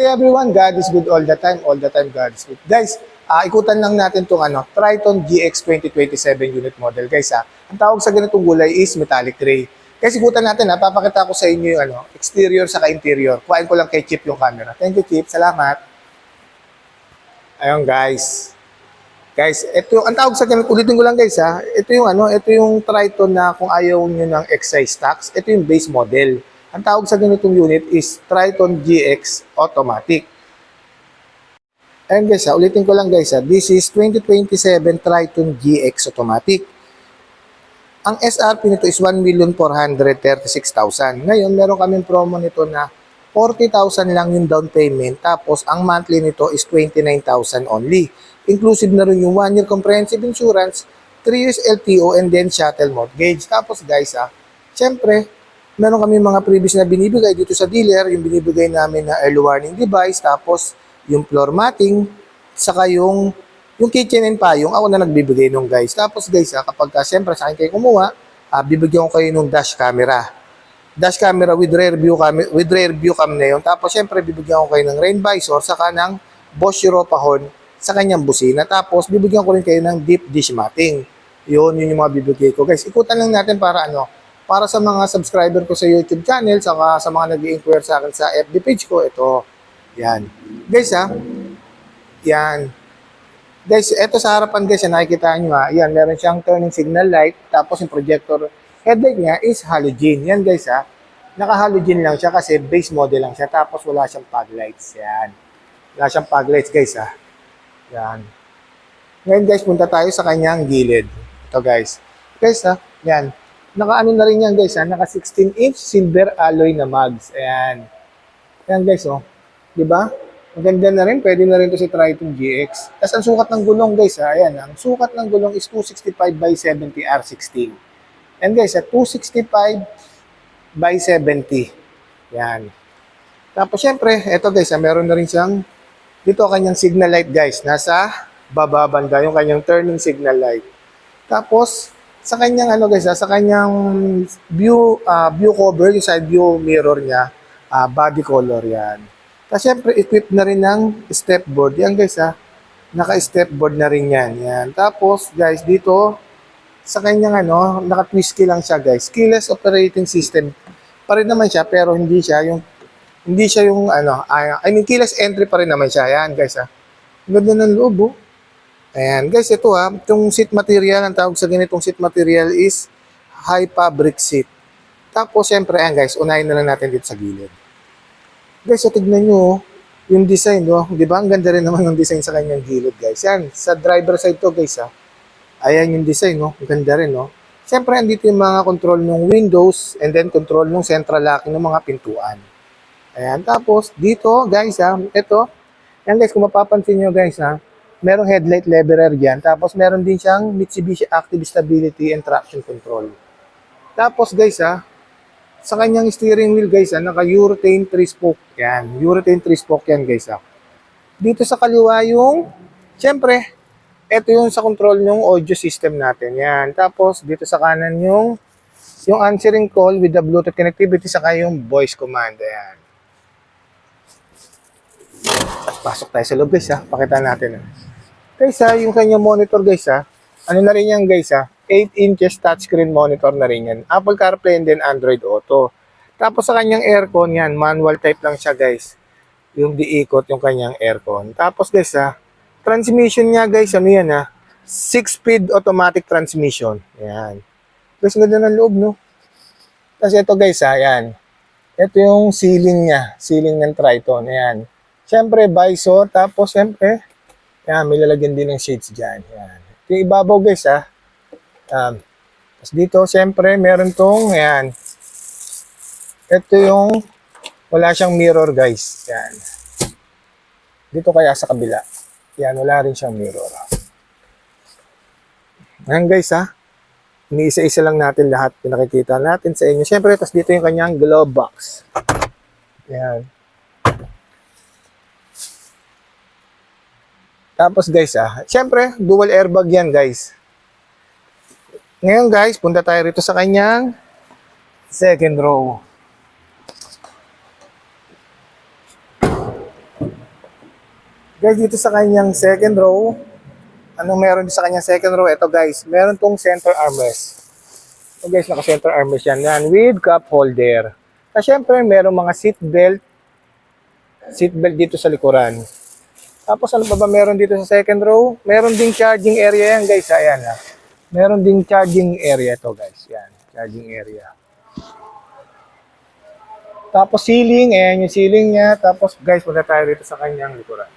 day everyone, God is good all the time God is good. Guys, ikutan lang natin itong Triton GX 2027 unit model. Guys, ang tawag sa ganitong gulay is metallic gray. Guys, ikutan natin, papakita ko sa inyo yung exterior sa interior. Kuhain ko lang kay Chip yung camera. Thank you, Chip. Salamat. Ayun, guys. Guys, ito yung, ang tawag sa ganito, ulitin ko lang guys ito yung ito yung Triton na kung ayaw niyo ng XI stocks, ito yung base model. Ang tawag sa ganitong unit is Triton GX Automatic. Ayun guys ulitin ko lang guys this is 2027 Triton GX Automatic. Ang SRP nito is 1,436,000. Ngayon, meron kaming promo nito na 40,000 lang yung down payment, tapos ang monthly nito is 29,000 only. Inclusive na rin yung 1-year comprehensive insurance, 3 years LTO, and then shuttle mortgage. Tapos guys, syempre, meron kami mga previous na binibigay dito sa dealer, yung binibigay namin na early warning device, tapos yung floor matting, saka yung kitchen and payong, ako na nagbibigay nung guys. Tapos guys, kapag syempre sa akin kayo kumuha, bibigyan ko kayo nung dash camera. Dash camera with rear view cam na yun. Tapos syempre, bibigyan ko kayo ng rain visor, saka ng Bosch Europa horn sa kanyang busina. Tapos, bibigyan ko rin kayo ng deep dish matting. Yun yung mga bibigay ko. Guys, ikutan lang natin para para sa mga subscriber ko sa YouTube channel, saka sa mga nag-i-inquire sa akin sa FB page ko, ito. Yan. Guys, yan. Guys, ito sa harapan guys, nakikita nyo yan, meron siyang turning signal light, tapos yung projector headlight niya is halogen. Yan guys, naka-halogen lang siya kasi base model lang siya, tapos wala siyang fog lights. Yan. Wala siyang fog lights guys, Yan. Ngayon guys, punta tayo sa kanyang gilid. Ito guys. Guys, yan. Naka-ano na rin yan guys, naka 16-inch silver alloy na mugs. Ayan. Ayan guys, Diba? Maganda na rin. Pwede na rin to si Triton GX. Tapos ang sukat ng gulong guys, ayan. Ang sukat ng gulong is 265 by 70 R16. And guys, 265 by 70. Yan. Tapos syempre, eto guys, meron na rin siyang dito kanyang signal light guys, nasa baba banda yung kanyang turning signal light. Tapos sa kanyang guys, sa kanyang view cover, yung side view mirror niya, body color yan. Tapos syempre equipped na rin ng step board. Yan guys naka-step board na rin yan. Yan. Tapos guys dito sa kanyang naka-twist key lang siya guys. Keyless operating system pa rin naman siya, pero hindi siya yung keyless entry pa rin naman siya. Ayan, guys, Ganda ng loob, Ayan, guys, ito, itong seat material, ang tawag sa ganitong seat material is high fabric seat. Tapos, syempre, ayan, guys, unahin na lang natin dito sa gilid. Guys, tignan nyo, yung design, Di ba? Ang ganda rin naman yung design sa kanyang gilid, guys. Yan, sa driver side to, guys, Ayan yung design, Ang ganda rin, Syempre, andito yung mga control ng windows and then control ng central locking ng mga pintuan. Ayan, tapos dito guys ito, yan guys, kung mapapansin nyo guys merong headlight leveler dyan, tapos meron din siyang Mitsubishi Active Stability and Traction Control. Tapos guys sa kanyang steering wheel guys naka-urethane 3-spoke yan, urethane 3-spoke yan guys Dito sa kaliwa yung, syempre, ito yung sa control ng audio system natin yan. Tapos dito sa kanan yung answering call with the Bluetooth connectivity, saka yung voice command, ayan. Pasok tayo sa loob guys pakita natin guys yung kanyang monitor guys ano na rin yan guys 8 inches touchscreen monitor na rin yan, Apple CarPlay and then Android Auto. Tapos sa kanyang aircon yan, manual type lang siya guys, yung diikot yung kanyang aircon. Tapos guys transmission niya guys 6-speed automatic transmission. Yan guys, ganda ng loob Tapos ito guys yan, ito yung ceiling niya, ceiling ng Triton. Ayan. Siyempre, visor. Tapos, siyempre, yan, may lalagyan din ng shades dyan. Yan. Ito yung ibabaw, guys, Tapos dito, siyempre, meron tong, yan. Ito yung, wala siyang mirror, guys. Yan. Dito kaya sa kabila. Yan, wala rin siyang mirror. Yan, guys, iniisa-isa lang natin lahat. Pinakikita natin sa inyo. Siyempre, tapos dito yung kanyang glove box. Yan. Tapos guys, syempre, dual airbag yan guys. Ngayon guys, punta tayo rito sa kanyang second row. Guys, dito sa kanyang second row, anong meron sa kanyang second row? Ito guys, meron tong center armrest. So guys, naka-center armrest yan with cup holder. At syempre, meron mga seat belt dito sa likuran. Tapos ano pa ba meron dito sa second row? Meron ding charging area yan guys, ayan ha. Meron ding charging area to guys, yan, charging area. Tapos ceiling, ayan yung ceiling niya. Tapos guys, punta tayo dito sa kanyang likuran.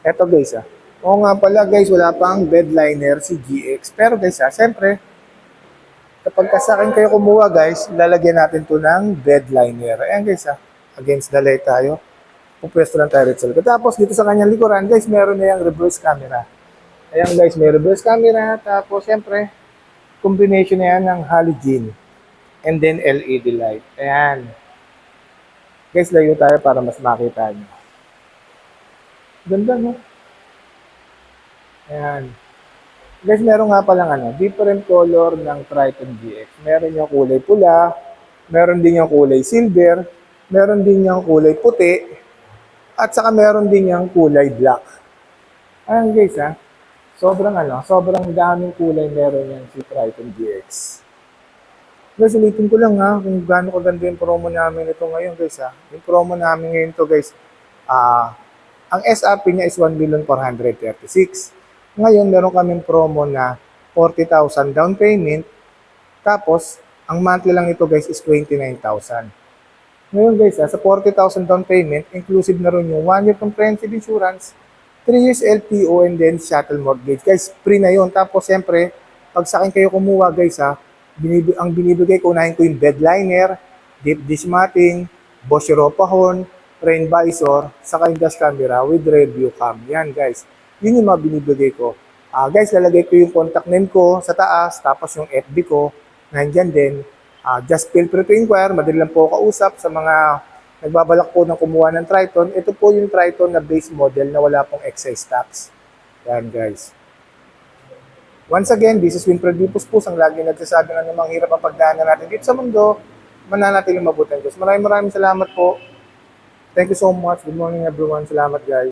Eto guys Oo nga pala guys, wala pang bedliner si GX. Pero guys siyempre, kapag sa akin kayo kumuha guys, lalagyan natin to ng bedliner. Ayan guys against the light tayo. Pupwesto lang tayo dito sa likod. Tapos dito sa kanyang likuran guys, meron na yung reverse camera. Ayan guys, may reverse camera. Tapos siyempre, combination na yan ng halogen. And then LED light. Ayan. Guys, layo tayo para mas makita nyo. Ganda no? Ayan. Guys, meron nga palang different color ng Triton GX. Meron yung kulay pula, meron din yung kulay silver, meron din yung kulay puti, at saka meron din yung kulay black. Ayan guys sobrang daming kulay meron yan si Triton GX. Guys, ulitin ko lang kung gaano kaganda yung promo namin ito ngayon guys Yung promo namin ngayon to guys, ang SRP niya is 1,436,000. Ngayon, meron kaming promo na 40,000 down payment. Tapos, ang monthly lang ito guys is 29,000. Ngayon guys, sa 40,000 down payment, inclusive na rin yung 1 year comprehensive insurance, 3 years LTO, and then shuttle mortgage. Guys, free na yun. Tapos, siyempre, pag sa akin kayo kumuha guys ang binibigay ko, unahin ko yung bedliner, deep dish matting, Bosch Europa horn, rain visor, saka yung dash camera with rear view cam. Yan guys. Yun yung mga binibigay ko. Guys, lalagay ko yung contact name ko sa taas, tapos yung FB ko, nandyan din. Just feel free to inquire. Madali lang po kausap sa mga nagbabalak po ng kumuha ng Triton. Ito po yung Triton na base model na wala pong excise tax. Yan guys. Once again, this is Winfred Dipuspus, ang lagi nagsasabi ng mga hirap ang pagdaanan natin dito sa mundo. Mananatiling mabuti ang Diyos. Maraming salamat po. Thank you so much. Good morning everyone. Salamat guys.